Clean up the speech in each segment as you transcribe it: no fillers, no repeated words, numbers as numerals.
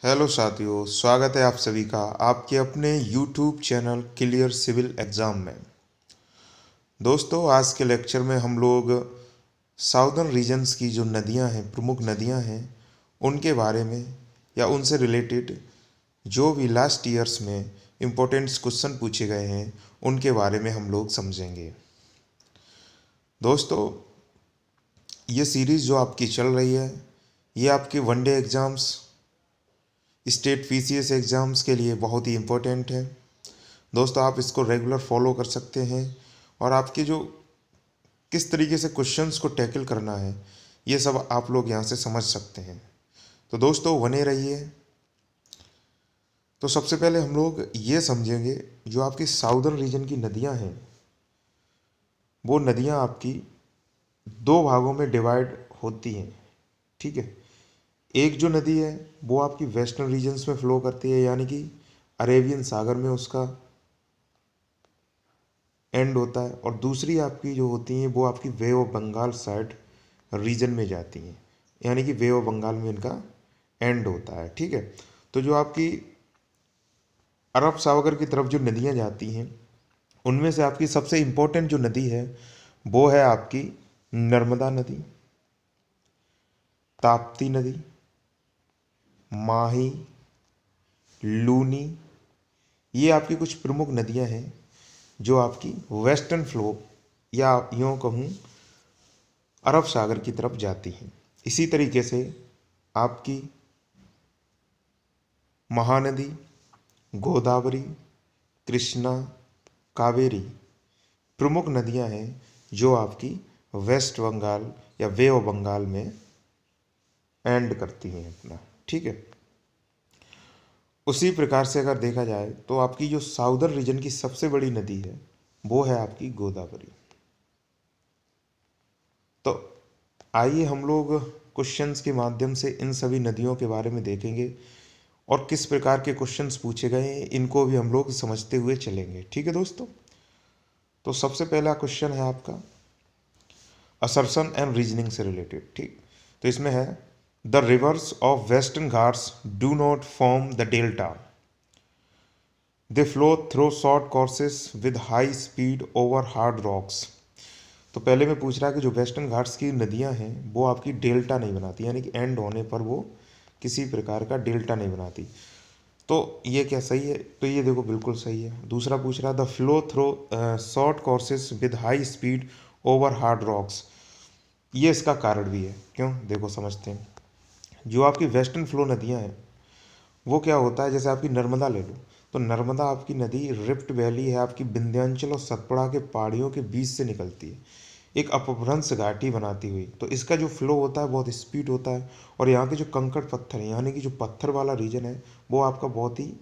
Hello साथियों, स्वागत है आप सभी का आपके अपने YouTube channel clear civil exam में। दोस्तों, आज के लेक्चर में हम लोग साउदर्न रीजन्स की जो नदियां हैं, प्रमुख नदियां हैं, उनके बारे में या उनसे रिलेटेड जो भी लास्ट ईयर्स में इम्पोर्टेंट क्वेश्चन पूछे गए हैं उनके बारे में हम लोग समझेंगे। दोस्तों, ये सीरीज़ जो आपकी चल रही है, ये आपके one day exams, state PCS exams के लिए बहुत ही इम्पोर्टेंट है। दोस्तों, आप इसको रेगुलर फॉलो कर सकते हैं और आपके जो किस तरीके से क्वेश्चंस को टैकल करना है, ये सब आप लोग यहाँ से समझ सकते हैं। तो दोस्तों, बने रहिए। तो सबसे पहले हम लोग ये समझेंगे, जो आपकी साउदर्न रीजन की नदियाँ हैं, वो नदियाँ आपकी दो भागों में डिवाइड होती हैं। ठीक है। एक जो नदी है वो आपकी वेस्टर्न रीजन्स में फ़्लो करती है, यानी कि अरेबियन सागर में उसका एंड होता है, और दूसरी आपकी जो होती हैं वो आपकी bay of Bengal side region में जाती हैं, यानी कि वे ऑफ बंगाल में इनका एंड होता है। ठीक है। तो जो आपकी अरब सागर की तरफ जो नदियाँ जाती हैं, उनमें से आपकी सबसे इम्पोर्टेंट जो नदी है वो है आपकी नर्मदा नदी, ताप्ती नदी, माही, लूनी। ये आपकी कुछ प्रमुख नदियां हैं जो आपकी वेस्टर्न फ्लो या यूँ कहूँ अरब सागर की तरफ जाती हैं। इसी तरीके से आपकी महानदी, गोदावरी, कृष्णा, कावेरी प्रमुख नदियां हैं जो आपकी वेस्ट बंगाल या वे ऑफ बंगाल में एंड करती हैं अपना। ठीक है। उसी प्रकार से अगर देखा जाए तो आपकी जो साउदर्न रीजन की सबसे बड़ी नदी है वो है आपकी गोदावरी। तो आइए हम लोग क्वेश्चंस के माध्यम से इन सभी नदियों के बारे में देखेंगे और किस प्रकार के क्वेश्चंस पूछे गए हैं इनको भी हम लोग समझते हुए चलेंगे। ठीक है दोस्तों। तो सबसे पहला क्वेश्चन है आपका असर्शन एंड रीजनिंग से रिलेटेड। ठीक। तो इसमें है the rivers of western Ghats do not form the delta, they flow through short courses with high speed over hard rocks. तो पहले में पूछ रहा है कि जो वेस्टर्न घाट्स की नदियां हैं वो आपकी डेल्टा नहीं बनाती, यानी कि एंड होने पर वो किसी प्रकार का डेल्टा नहीं बनाती। तो ये क्या सही है? तो ये देखो बिल्कुल सही है। दूसरा पूछ रहा है the flow through short courses with high speed over hard rocks. ये इसका कारण भी है। क्यों? देखो समझते हैं। जो आपकी वेस्टर्न फ्लो नदियाँ हैं वो क्या होता है, जैसे आपकी नर्मदा ले लो, तो नर्मदा आपकी नदी रिफ्ट वैली है, आपकी विंध्याचल और सतपुड़ा के पहाड़ियों के बीच से निकलती है, एक अपभ्रंश घाटी बनाती हुई। तो इसका जो फ्लो होता है बहुत स्पीड होता है, और यहाँ के जो कंकड़ पत्थर हैं, यानी कि जो पत्थर वाला रीजन है, वो आपका बहुत ही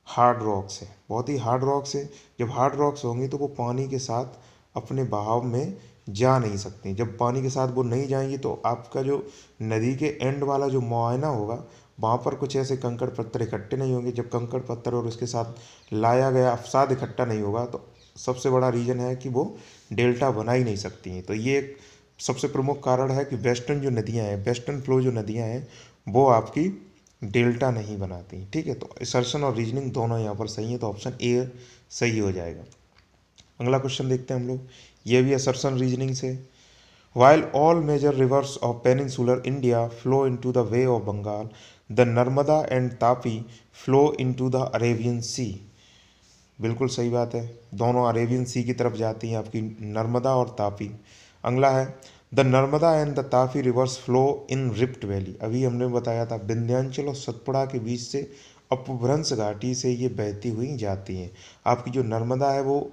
हार्ड रॉक्स है, बहुत ही हार्ड रॉक्स है। जब हार्ड रॉक्स होंगी तो वो पानी के साथ अपने बहाव में जा नहीं सकती। जब पानी के साथ वो नहीं जाएंगी तो आपका जो नदी के एंड वाला जो मुआयना होगा, वहाँ पर कुछ ऐसे कंकड़ पत्थर इकट्ठे नहीं होंगे। जब कंकड़ पत्थर और उसके साथ लाया गया अवसाद इकट्ठा नहीं होगा तो सबसे बड़ा रीज़न है कि वो डेल्टा बना ही नहीं सकती हैं। तो ये एक सबसे प्रमुख कारण है कि वेस्टर्न जो नदियाँ हैं, वेस्टर्न फ्लो जो नदियाँ हैं, वो आपकी डेल्टा नहीं बनाती। ठीक है। तो असर्शन और रीजनिंग दोनों यहाँ पर सही है, तो ऑप्शन ए सही हो जाएगा। अगला क्वेश्चन देखते हैं हम लोग, ये भी असर्शन रीजनिंग से। While all major rivers of peninsular India flow into the bay of Bengal, the Narmada and Tapi flow into the Arabian sea. बिल्कुल सही बात है, दोनों अरेबियन सी की तरफ जाती हैं आपकी नर्मदा और तापी। अगला है the Narmada and the Tapi reverse flow in rift valley. अभी हमने बताया था विंध्याचल और सतपुड़ा के बीच से अपभ्रंश घाटी से ये बहती हुई जाती हैं। आपकी जो नर्मदा है वो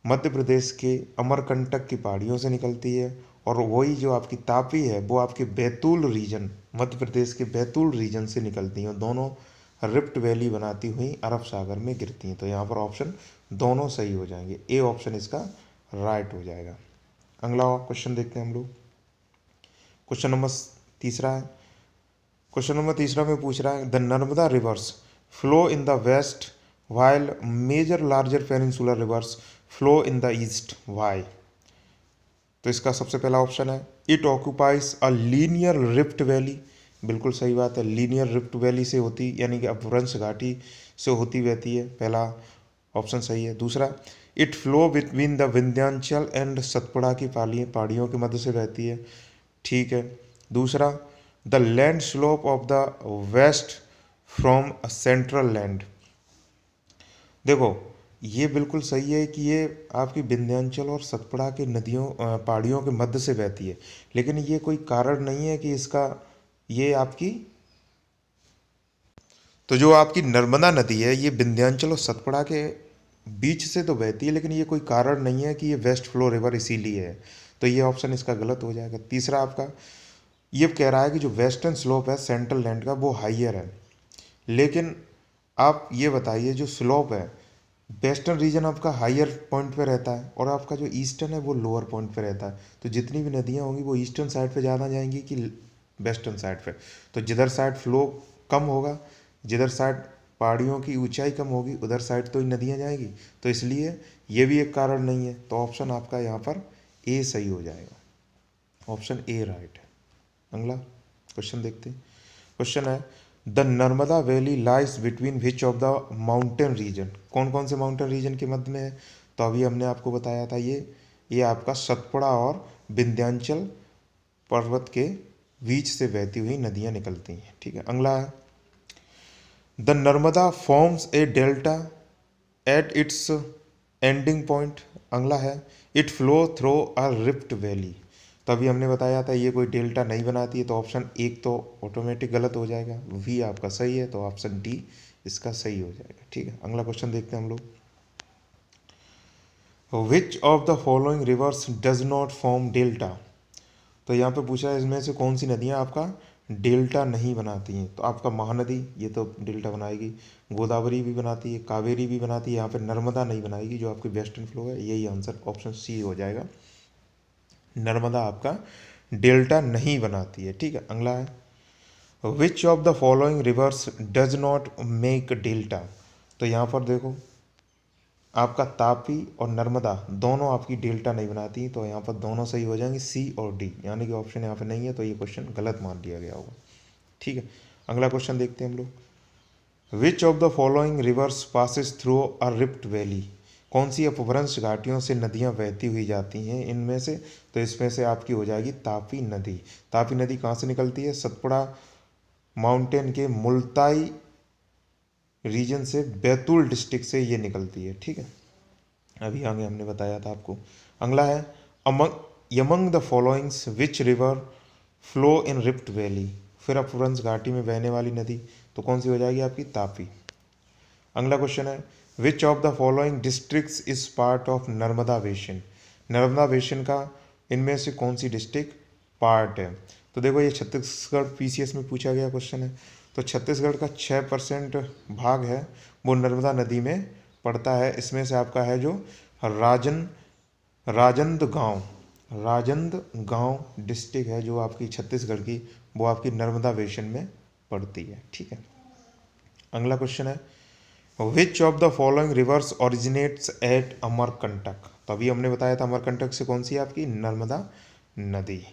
मध्य प्रदेश के अमरकंटक की पहाड़ियों से निकलती है, और वही जो आपकी तापी है वो आपके बैतूल रीजन, मध्य प्रदेश के बैतूल रीजन से निकलती हैं। दोनों रिफ्ट वैली बनाती हुई अरब सागर में गिरती हैं। तो यहाँ पर ऑप्शन दोनों सही हो जाएंगे, ए ऑप्शन इसका राइट हो जाएगा। अगला क्वेश्चन देखते हैं हम लोग। क्वेश्चन नंबर तीसरा है। क्वेश्चन नंबर तीसरा में पूछ रहा है the Narmada rivers flow in the west while major larger peninsular rivers flow in the east, why. तो इसका सबसे पहला ऑप्शन है it occupies a linear rift valley, बिल्कुल सही बात है। लीनियर रिफ्ट वैली से होती, यानी कि अपभ्रंश घाटी से होती बहती है, पहला ऑप्शन सही है। दूसरा, it flow between the Vindhyachal and Satpura की पहाड़ियों के मध्य से बहती है, ठीक है। दूसरा, the land slope of the west from a central land. देखो ये बिल्कुल सही है कि ये आपकी विंध्याचल और सतपुड़ा के नदियों पहाड़ियों के मध्य से बहती है, लेकिन ये कोई कारण नहीं है कि इसका ये आपकी, तो जो आपकी नर्मदा नदी है ये विंध्याचल और सतपुड़ा के बीच से तो बहती है, लेकिन ये कोई कारण नहीं है कि ये वेस्ट फ्लो रिवर इसीलिए है, तो ये ऑप्शन इसका गलत हो जाएगा। तीसरा आपका ये कह रहा है कि जो वेस्टर्न स्लोप है सेंट्रल लैंड का वो हाइयर है, लेकिन आप ये बताइए जो स्लोप है वेस्टर्न रीजन आपका हायर पॉइंट पे रहता है और आपका जो ईस्टर्न है वो लोअर पॉइंट पे रहता है, तो जितनी भी नदियाँ होंगी वो ईस्टर्न साइड पे ज़्यादा जाएंगी कि वेस्टर्न साइड पे, तो जिधर साइड फ्लो कम होगा, जिधर साइड पहाड़ियों की ऊंचाई कम होगी उधर साइड तो ही नदियाँ जाएंगी, तो इसलिए ये भी एक कारण नहीं है, तो ऑप्शन आपका यहाँ पर ए सही हो जाएगा, ऑप्शन ए राइट है। अगला क्वेश्चन देखते हैं। क्वेश्चन है the Narmada valley lies between which of the mountain region, कौन कौन से माउंटेन रीजन के मध्य में है, तो अभी हमने आपको बताया था ये आपका सतपुड़ा और विंध्याचल पर्वत के बीच से बहती हुई नदियां निकलती हैं, ठीक है। अगला है the Narmada forms a delta at its ending point. अगला है it flow through a rift valley, तो अभी हमने बताया था ये कोई डेल्टा नहीं बनाती है, तो ऑप्शन एक तो ऑटोमेटिक गलत हो जाएगा, वी आपका सही है, तो ऑप्शन डी इसका सही हो जाएगा, ठीक है। अगला क्वेश्चन देखते हैं हम लोग। विच of the following rivers does not form delta, तो यहाँ पे पूछा है इसमें से कौन सी नदियाँ आपका डेल्टा नहीं बनाती हैं, तो आपका महानदी ये तो डेल्टा बनाएगी, गोदावरी भी बनाती है, कावेरी भी बनाती है, यहाँ पे नर्मदा नहीं बनाएगी जो आपकी वेस्टर्न फ्लो है, यही आंसर ऑप्शन सी हो जाएगा, नर्मदा आपका डेल्टा नहीं बनाती है, ठीक है। अगला है which of the following rivers does not make delta, तो यहाँ पर देखो आपका तापी और नर्मदा दोनों आपकी डेल्टा नहीं बनाती, तो यहाँ पर दोनों सही हो जाएंगे सी और डी, यानी कि ऑप्शन यहाँ पे नहीं है, तो ये क्वेश्चन गलत मान लिया गया होगा, ठीक है। अगला क्वेश्चन देखते हैं हम लोग। विच of the following reverse passes through a rift valley, कौन सी अपभ्रंश घाटियों से नदियाँ बहती हुई जाती हैं इनमें से, तो इसमें से आपकी हो जाएगी तापी नदी। तापी नदी कहाँ से निकलती है, सतपुड़ा माउंटेन के मुल्ताई रीजन से, बैतूल डिस्ट्रिक्ट से ये निकलती है, ठीक है। अभी आगे हमने बताया था आपको। अगला है among the followings which river flow in rift valley, फिर अपभ्रंश घाटी में बहने वाली नदी, तो कौन सी हो जाएगी आपकी तापी। अगला क्वेश्चन है which of the following districts is part of Narmada basin, Narmada basin का इनमें से कौन सी डिस्ट्रिक्ट पार्ट है, तो देखो ये छत्तीसगढ़ पीसीएस में पूछा गया क्वेश्चन है, तो छत्तीसगढ़ का 6% भाग है वो नर्मदा नदी में पड़ता है, इसमें से आपका है जो राजनांदगांव डिस्ट्रिक्ट है जो आपकी छत्तीसगढ़ की, वो आपकी नर्मदा बेसिन में पड़ती है, ठीक है। अगला क्वेश्चन है which of the following rivers originates at Amarkantak, तो अभी हमने बताया था अमरकंटक से कौन सी है आपकी नर्मदा नदी।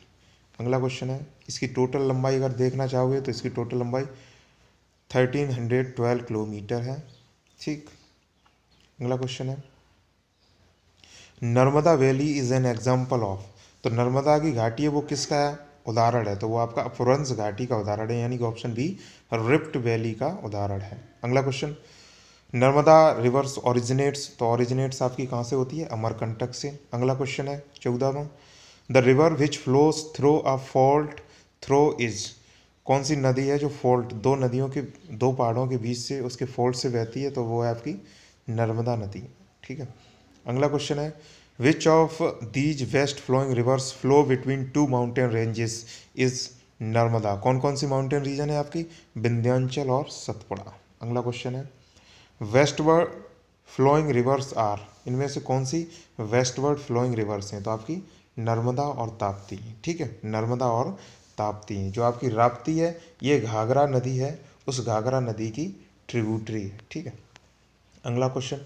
अगला क्वेश्चन है इसकी टोटल लंबाई अगर देखना चाहोगे तो इसकी टोटल लंबाई 1312 किलोमीटर है, ठीक। अगला क्वेश्चन है Narmada valley is an example of, तो नर्मदा की घाटी है वो किसका उदाहरण है, तो वो आपका अपभ्रंश घाटी का उदाहरण है, यानी कि ऑप्शन बी रिफ्ट वैली का उदाहरण है। अगला क्वेश्चन नर्मदा रिवर्स ओरिजिनेट्स, तो ओरिजिनेट्स आपकी कहाँ से होती है अमरकंटक से। अगला क्वेश्चन है 14वां the river which flows through a fault through is, कौन सी नदी है जो फॉल्ट दो पहाड़ों के बीच से उसके फॉल्ट से बहती है, तो वो है आपकी नर्मदा नदी, ठीक है। अगला क्वेश्चन है which of these west flowing rivers flow between two mountain ranges is Narmada, कौन कौन सी माउंटेन रीजन है आपकी विंध्याचल और सतपुड़ा। अगला क्वेश्चन है वेस्टवर्ड फ्लोइंग रिवर्स आर, इनमें से कौन सी वेस्टवर्ड फ्लोइंग रिवर्स हैं, तो आपकी नर्मदा और ताप्ती, ठीक है, नर्मदा और ताप्ती हैं। जो आपकी राप्ती है ये घाघरा नदी है, उस घाघरा नदी की ट्रिब्यूटरी है, ठीक है। अगला question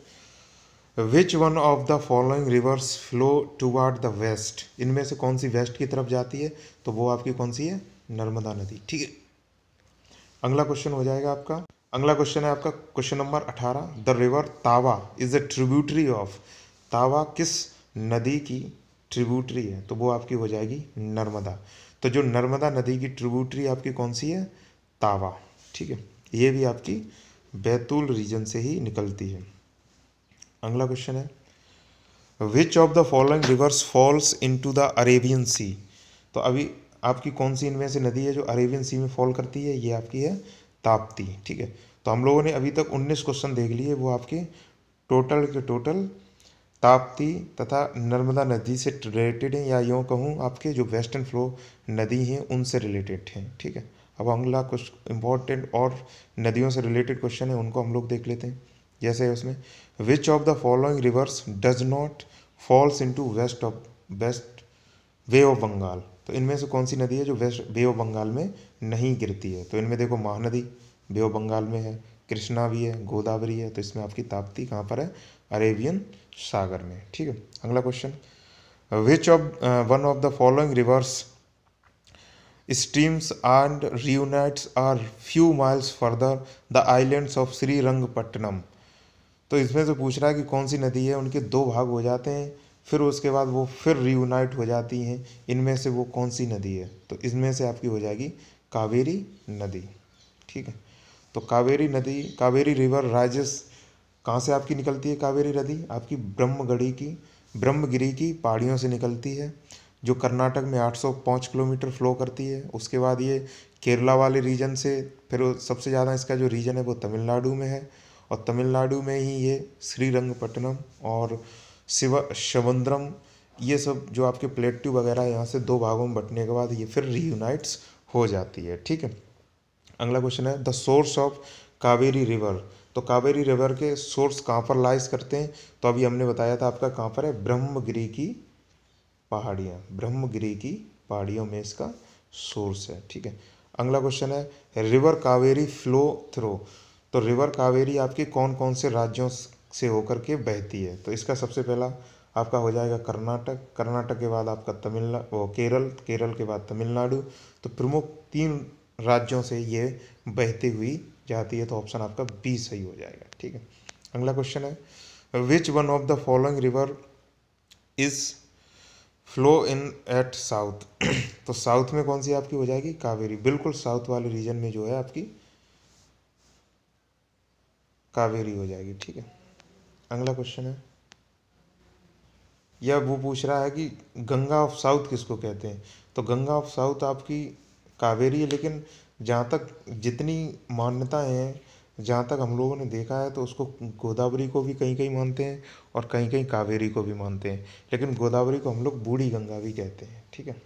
which one of the following rivers flow toward the west, इनमें से कौन सी वेस्ट की तरफ जाती है, तो वो आपकी कौन सी है नर्मदा नदी, ठीक है। अगला क्वेश्चन हो जाएगा आपका, अगला क्वेश्चन है आपका क्वेश्चन नंबर 18। द रिवर तावा इज अ ट्रिब्यूटरी ऑफ, तावा किस नदी की ट्रिब्यूटरी है? तो वो आपकी हो जाएगी नर्मदा। तो जो नर्मदा नदी की ट्रिब्यूटरी आपकी कौन सी है? तावा। ठीक है, ये भी आपकी बैतूल रीजन से ही निकलती है। अगला क्वेश्चन है which of the following rivers falls into the Arabian sea? तो अभी आपकी कौन सी इनमें से नदी है जो अरेबियन सी में फॉल करती है? ये आपकी है ताप्ती। ठीक है, तो हम लोगों ने अभी तक 19 क्वेश्चन देख लिए, वो आपके टोटल के टोटल ताप्ती तथा नर्मदा नदी से रिलेटेड हैं, या यूँ कहूँ आपके जो वेस्टर्न फ्लो नदी हैं उनसे रिलेटेड हैं। ठीक है, अब अगला कुछ इंपॉर्टेंट और नदियों से रिलेटेड क्वेश्चन है, उनको हम लोग देख लेते हैं। जैसे उसमें which of the following rivers does not falls into west bay of Bengal? तो इनमें से कौन सी नदी है जो वेस्ट बे ऑफ बंगाल में नहीं गिरती है? तो इनमें देखो महानदी बे ऑफ बंगाल में है, कृष्णा भी है, गोदावरी है, तो इसमें आपकी ताप्ती कहाँ पर है? अरेबियन सागर में। ठीक है, अगला question which of one of the following reverse streams and reunites are few miles further the islands of Srirangapatnam? तो इसमें से पूछ रहा है कि कौन सी नदी है उनके दो भाग हो जाते हैं, फिर उसके बाद वो फिर रियूनाइट हो जाती हैं, इनमें से वो कौन सी नदी है? तो इसमें से आपकी हो जाएगी कावेरी नदी। ठीक है, तो कावेरी नदी, कावेरी रिवर राइजेस कहाँ से आपकी निकलती है? कावेरी नदी आपकी ब्रह्मगिरी की पहाड़ियों से निकलती है, जो कर्नाटक में 805 किलोमीटर फ्लो करती है। उसके बाद ये केरला वाले रीजन से, फिर सबसे ज़्यादा इसका जो रीजन है वो तमिलनाडु में है, और तमिलनाडु में ही ये श्रीरंगपट्टनम और शिवंद्रम, ये सब जो आपके प्लेट्यू वगैरह यहाँ से दो भागों में बंटने के बाद ये फिर रीयूनाइट्स हो जाती है। ठीक है, अगला क्वेश्चन है the source of Kaveri river. तो कावेरी रिवर के सोर्स कहाँ पर लाइज करते हैं? तो अभी हमने बताया था आपका कहाँ पर है? ब्रह्मगिरी की पहाड़ियाँ, ब्रह्मगिरी की पहाड़ियों में इसका सोर्स है। ठीक है, अगला क्वेश्चन है रिवर कावेरी फ्लो थ्रो। तो रिवर कावेरी आपके कौन कौन से राज्यों से होकर के बहती है? तो इसका सबसे पहला आपका हो जाएगा कर्नाटक, कर्नाटक के बाद आपका तमिलनाडु, केरल, केरल के बाद तमिलनाडु। तो प्रमुख 3 राज्यों से ये बहती हुई जाती है, तो ऑप्शन आपका बी सही हो जाएगा। ठीक है, अगला क्वेश्चन है which one of the following river is flow in at south? तो साउथ में कौन सी आपकी हो जाएगी? कावेरी। बिल्कुल साउथ वाले रीजन में जो है आपकी कावेरी हो जाएगी। ठीक है, अगला क्वेश्चन है, यह वो पूछ रहा है कि गंगा ऑफ साउथ किसको कहते हैं? तो गंगा ऑफ साउथ आपकी कावेरी है, लेकिन जहाँ तक जितनी मान्यताएं हैं, जहाँ तक हम लोगों ने देखा है, तो उसको गोदावरी को भी कहीं कहीं मानते हैं और कहीं कहीं कावेरी को भी मानते हैं, लेकिन गोदावरी को हम लोग बूढ़ी गंगा भी कहते हैं। ठीक है,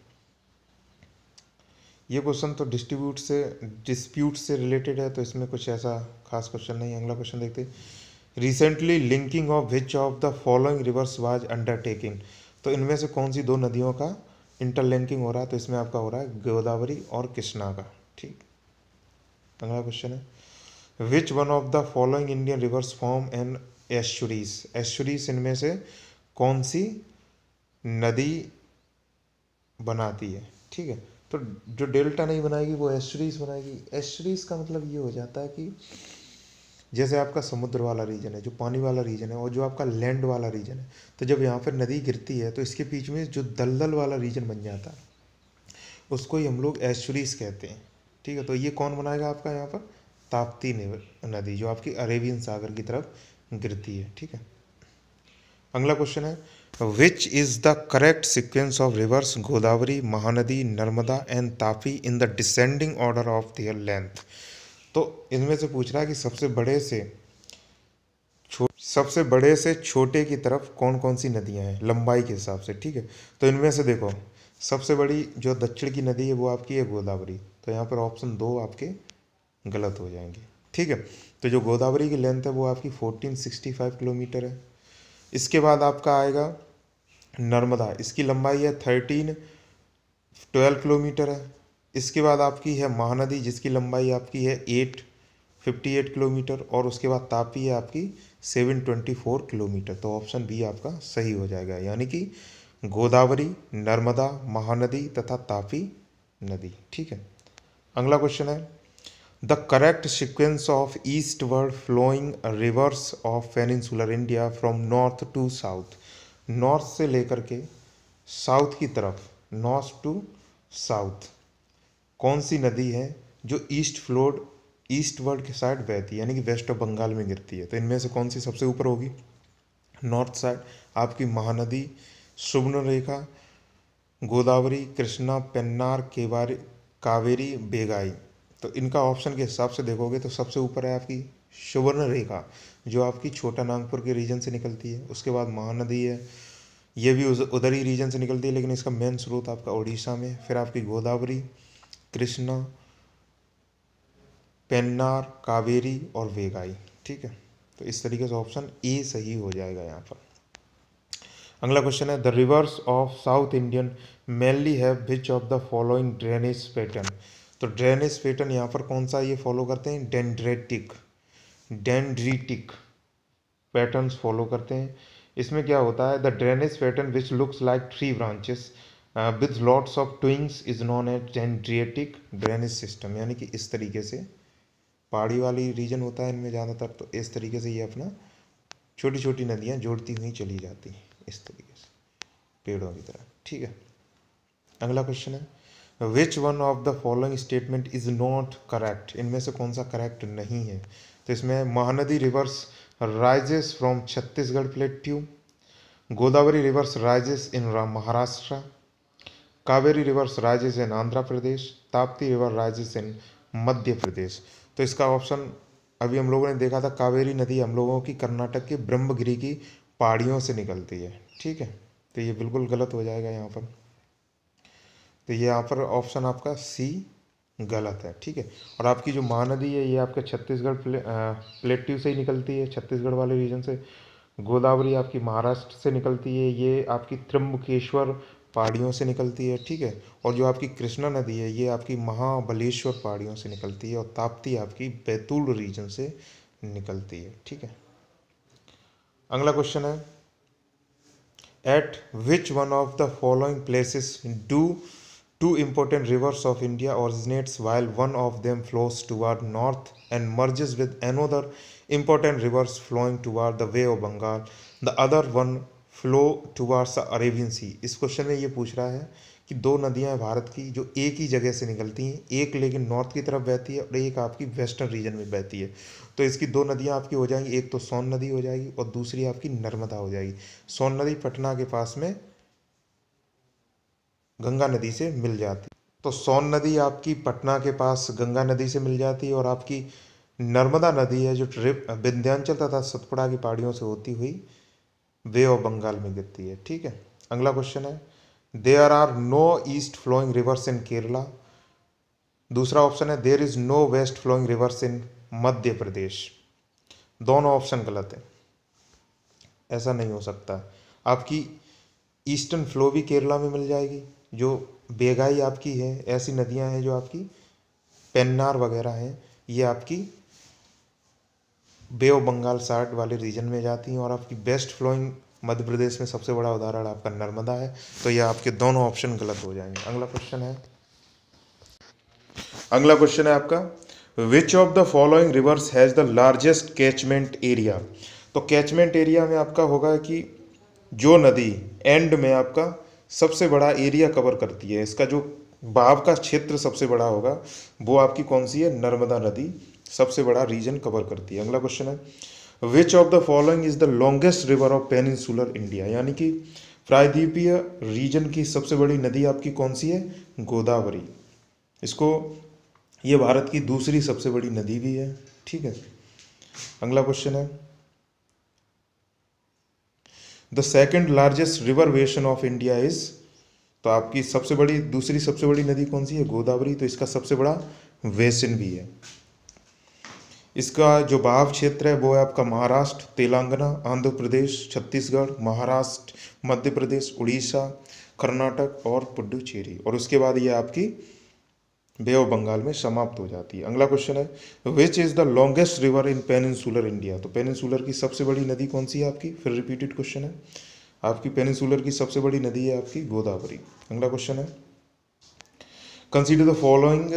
ये क्वेश्चन तो डिस्प्यूट से रिलेटेड है, तो इसमें कुछ ऐसा खास क्वेश्चन नहीं है। अगला क्वेश्चन देखते हैं recently linking of which of the following reverse was undertaking? तो इनमें से कौन सी 2 नदियों का इंटरलिंकिंग हो रहा है? तो इसमें आपका हो रहा है गोदावरी और कृष्णा का। ठीक, अगला क्वेश्चन है which one of the following Indian rivers form an estuaries? Estuaries इनमें से कौन सी नदी बनाती है? ठीक है, तो जो डेल्टा नहीं बनाएगी वो एस्चुरीज बनाएगी। एस्चुरीज का मतलब ये हो जाता है कि जैसे आपका समुद्र वाला रीजन है, जो पानी वाला रीजन है, और जो आपका लैंड वाला रीजन है, तो जब यहाँ पर नदी गिरती है तो इसके बीच में जो दलदल वाला रीजन बन जाता है, उसको ही हम लोग एस्चुरीज कहते हैं। ठीक है, तो ये कौन बनाएगा आपका यहाँ पर? ताप्ती नदी, जो आपकी अरेबियन सागर की तरफ गिरती है। ठीक है, अगला क्वेश्चन है which is the correct sequence of reverse Godavari, Mahanadi, Narmada and Tapi in the descending order of their length? तो इनमें से पूछ रहा है कि सबसे बड़े से छोटे की तरफ कौन कौन सी नदियां हैं लंबाई के हिसाब से। ठीक है, तो इनमें से देखो सबसे बड़ी जो दक्षिण की नदी है वो आपकी है गोदावरी, तो यहाँ पर ऑप्शन 2 आपके गलत हो जाएंगे। ठीक है, तो जो गोदावरी की लेंथ है वो आपकी 1465 किलोमीटर है। इसके बाद आपका आएगा नर्मदा, इसकी लंबाई है 1312 किलोमीटर है। इसके बाद आपकी है महानदी, जिसकी लंबाई आपकी है 858 किलोमीटर, और उसके बाद तापी है आपकी 724 किलोमीटर। तो ऑप्शन बी आपका सही हो जाएगा, यानी कि गोदावरी, नर्मदा, महानदी तथा तापी नदी। ठीक है, अगला क्वेश्चन है the correct sequence of eastward flowing rivers of peninsular India from north to south. North से लेकर के साउथ की तरफ, नॉर्थ टू साउथ कौन सी नदी है जो ईस्टवर्ड के साइड बहती है, यानी कि वेस्ट ऑफ बंगाल में गिरती है? तो इनमें से कौन सी सबसे ऊपर होगी? नॉर्थ साइड आपकी महानदी, सुवर्णरेखा, गोदावरी, कृष्णा, पेन्नार, कावेरी, बेगाई। तो इनका ऑप्शन के हिसाब से देखोगे तो सबसे ऊपर है आपकी सुवर्णरेखा, जो आपकी छोटा नागपुर के रीजन से निकलती है। उसके बाद महानदी है, ये भी उधर ही रीजन से निकलती है, लेकिन इसका मेन स्रोत आपका उड़ीसा में। फिर आपकी गोदावरी, कृष्णा, पेन्नार, कावेरी और वेगाई। ठीक है, तो इस तरीके से ऑप्शन ए सही हो जाएगा यहाँ पर। अगला क्वेश्चन है, the rivers of south Indian mainly have which of the following drainage pattern. तो ड्रेनेज पैटर्न यहाँ पर कौन सा ये फॉलो करते हैं? डेंड्रिटिक पैटर्न्स फॉलो करते हैं। इसमें क्या होता है? The drainage pattern which looks like 3 branches with lots of twigs is known as dendritic drainage system. यानी कि इस तरीके से पहाड़ी वाली रीजन होता है इनमें ज़्यादातर, तो इस तरीके से ये अपना छोटी छोटी नदियाँ जोड़ती हुई चली जाती हैं इस तरीके से पेड़ों की तरह। ठीक है, अगला क्वेश्चन है, which one of the following statement is not correct. इनमें से कौन सा करेक्ट नहीं है? तो इसमें Mahanadi rivers rises from Chhattisgarh plateau, Godavari rivers rises in Maharashtra, Kaveri rivers rises in Andhra Pradesh, Tapti river rises in Madhya Pradesh. तो इसका ऑप्शन अभी हम लोगों ने देखा था, कावेरी नदी हम लोगों की कर्नाटक के ब्रह्मगिरी की पहाड़ियों से निकलती है। ठीक है, तो ये बिल्कुल गलत हो जाएगा यहाँ पर। तो ये यहाँ पर ऑप्शन आपका सी गलत है। ठीक है, और आपकी जो महानदी है ये आपके छत्तीसगढ़ प्लेट्यू से ही निकलती है, छत्तीसगढ़ वाले रीजन से। गोदावरी आपकी महाराष्ट्र से निकलती है, ये आपकी त्र्यंबकेश्वर पहाड़ियों से निकलती है। ठीक है, और जो आपकी कृष्णा नदी है ये आपकी महाबलेश्वर पहाड़ियों से निकलती है, और ताप्ती आपकी बैतूल रीजन से निकलती है। ठीक है, अगला क्वेश्चन है, eight which one of the following places do two important rivers of India originates while one of them flows toward north and merges with another important rivers flowing toward the Bay of Bengal. The other one flow towards the Arabian Sea. इस question में ये पूछ रहा है कि दो नदियां हैं भारत की जो एक ही जगह से निकलती हैं, एक लेकिन नॉर्थ की तरफ बहती है और एक आपकी वेस्टर्न रीजन में बहती है। तो इसकी दो नदियां आपकी हो जाएंगी, एक तो सोन नदी हो जाएगी और दूसरी आपकी नर्मदा हो जाएगी। सोन नदी पटना के पास में गंगा नदी से मिल जाती, तो सोन नदी आपकी पटना के पास गंगा नदी से मिल जाती है, और आपकी नर्मदा नदी है जो विंध्याचल तथा सतपुड़ा की पहाड़ियों से होती हुई बे ऑफ बंगाल में गिरती है। ठीक है, अगला क्वेश्चन है, there are no east flowing rivers in Kerala. दूसरा ऑप्शन है, there is no west flowing rivers in Madhya Pradesh. दोनों ऑप्शन गलत है, ऐसा नहीं हो सकता। आपकी ईस्टर्न फ्लो भी केरला में मिल जाएगी, जो बेगाई आपकी है, ऐसी नदियां हैं जो आपकी पेन्नार वगैरह हैं, ये आपकी बे ऑफ बंगाल साइड वाले रीजन में जाती हैं, और आपकी बेस्ट फ्लोइंग मध्य प्रदेश में सबसे बड़ा उदाहरण आपका नर्मदा है। तो ये आपके दोनों ऑप्शन गलत हो जाएंगे। अगला क्वेश्चन है आपका, विच of the following reverse has the largest catchment area. तो कैचमेंट एरिया में आपका होगा कि जो नदी एंड में आपका सबसे बड़ा एरिया कवर करती है, इसका जो बहाव का क्षेत्र सबसे बड़ा होगा वो आपकी कौन सी है? नर्मदा नदी सबसे बड़ा रीजन कवर करती है। अगला क्वेश्चन है, which of the following is the longest river of peninsular India. यानी कि प्रायद्वीपीय रीजन की सबसे बड़ी नदी आपकी कौन सी है? गोदावरी। इसको ये भारत की दूसरी सबसे बड़ी नदी भी है। ठीक है, अगला क्वेश्चन है, the second largest river basin of India is. तो आपकी दूसरी सबसे बड़ी नदी कौन सी है? गोदावरी। तो इसका सबसे बड़ा बेसिन भी है। इसका जो बहाव क्षेत्र है वो है आपका महाराष्ट्र, तेलंगाना, आंध्र प्रदेश, छत्तीसगढ़, महाराष्ट्र, मध्य प्रदेश, उड़ीसा, कर्नाटक और पुडुचेरी, और उसके बाद ये आपकी बे ऑफ बंगाल में समाप्त हो जाती है। अगला क्वेश्चन है, which is the longest river in peninsular India. तो पेनिनसुलर की सबसे बड़ी नदी कौन सी है आपकी? फिर रिपीटेड क्वेश्चन है, आपकी पेनिनसुलर की सबसे बड़ी नदी है आपकी गोदावरी। अगला क्वेश्चन है, consider the following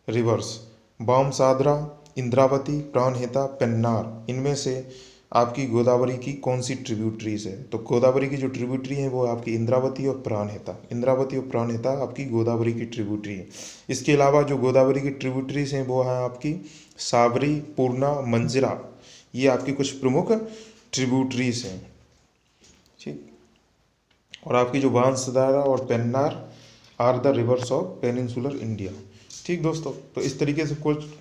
rivers Vamsadhara, Indravati, Pranhita, Pennar, इनमें से आपकी गोदावरी की कौन सी ट्रिब्यूटरीज है? तो गोदावरी की जो ट्रिब्यूटरी है वो आपकी इंद्रावती और प्राणहिता, इंद्रावती और प्राणहिता आपकी गोदावरी की ट्रिब्यूटरी है। इसके अलावा जो गोदावरी की ट्रिब्यूटरीज हैं वो है आपकी साबरी, पूर्णा, मंजिरा, ये आपकी कुछ प्रमुख ट्रिब्यूटरीज हैं। ठीक, और आपकी जो बांसदारा और Pennar are the rivers of peninsular India. ठीक दोस्तों, तो इस तरीके से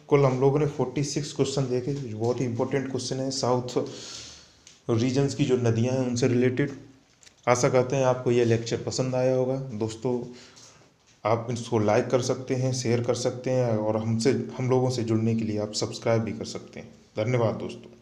कुल हम लोगों ने 46 क्वेश्चन देखे, जो बहुत ही इंपॉर्टेंट क्वेश्चन है साउथ रीजन्स की जो नदियां हैं उनसे रिलेटेड। आशा करते हैं आपको ये लेक्चर पसंद आया होगा दोस्तों। आप इसको लाइक कर सकते हैं, शेयर कर सकते हैं, और हम लोगों से जुड़ने के लिए आप सब्सक्राइब भी कर सकते हैं। धन्यवाद दोस्तों।